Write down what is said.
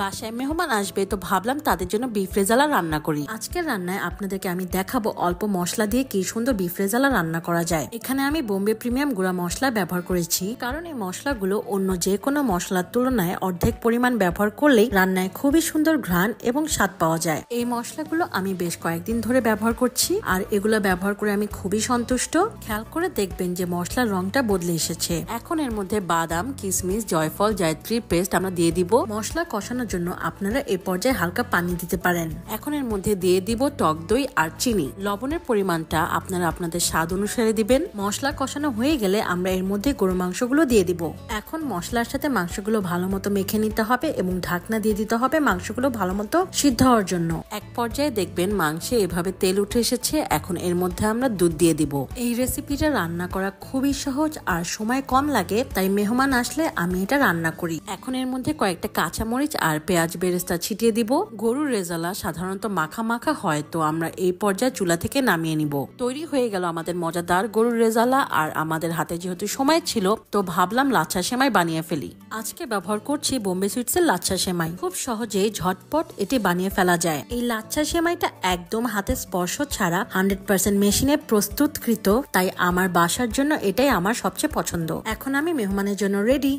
বাসায় মেহমান আসবে তো ভাবলাম তাদের জন্য বিফ রেজালা রান্না করি। আজকের রান্নায় আপনাদেরকে আমি দেখাবো অল্প মশলা দিয়ে কি সুন্দর বিফ রেজালা রান্না করা যায়। এখানে আমি বোম্বে প্রিমিয়াম গুঁড়া মশলা ব্যবহার করেছি, কারণ এই মশলাগুলো অন্য যে কোনো মশলার তুলনায় অর্ধেক পরিমাণ ব্যবহার করলেই রান্নায় খুবই সুন্দর ঘ্রাণ এবং স্বাদ পাওয়া যায়। এই মশলাগুলো আমি বেশ কয়েকদিন ধরে ব্যবহার করছি, আর এগুলো ব্যবহার করে আমি খুবই সন্তুষ্ট। খেয়াল করে দেখবেন যে মশলার রংটা বদলে এসেছে। এখন এর মধ্যে বাদাম, কিশমিশ, জয়ফল, জায়ত্রীর পেস্ট আমরা দিয়ে দিব। মশলা কষানোর জন্য আপনারা এই পর্যায়ে হালকা পানি দিতে পারেন। এখন এর মধ্যে দিয়ে দিব টক দই আর চিনি। লবণের পরিমাণটা আপনারা আপনাদের স্বাদ অনুসারে দিবেন। মশলা কষানো হয়ে গেলে আমরা এর মধ্যে গরু মাংসগুলো দিয়ে দিব। এখন মশলার সাথে মাংসগুলো ভালো মতো মেখে নিতে হবে এবং ঢাকনা দিয়ে দিতে হবে মাংসগুলো ভালো মতো সিদ্ধ হওয়ার জন্য। এক পর্যায়ে দেখবেন মাংসে এভাবে তেল উঠে এসেছে। এখন এর মধ্যে আমরা দুধ দিয়ে দিব। এই রেসিপিটা রান্না করা খুবই সহজ আর সময় কম লাগে, তাই মেহমান আসলে আমি এটা রান্না করি। এখন এর মধ্যে কয়েকটা কাঁচামরিচ আর পেঁয়াজ বেরেস্তা ছিটিয়ে দিব। গরুর রেজালা সাধারণত মাখা মাখা হয়, তো আমরা এই পর্যায়ে চুলা থেকে নামিয়ে নিব। তৈরি হয়ে গেল আমাদের মজাদার গরুর রেজালা। আর আমাদের হাতে যেহেতু সময় ছিল, তো ভাবলাম লাচ্ছা সেমাই বানিয়ে ফেলি। আজকে ব্যবহার করছি বোম্বে সুইটসের লাচ্ছা সেমাই। খুব সহজেই ঝটপট এটি বানিয়ে ফেলা যায়। এই লাচ্ছা সেমাইটা একদম হাতে স্পর্শ ছাড়া 100% মেশিনে প্রস্তুতকৃত, তাই আমার বাসার জন্য এটাই আমার সবচেয়ে পছন্দ। এখন আমি মেহমানের জন্য রেডি।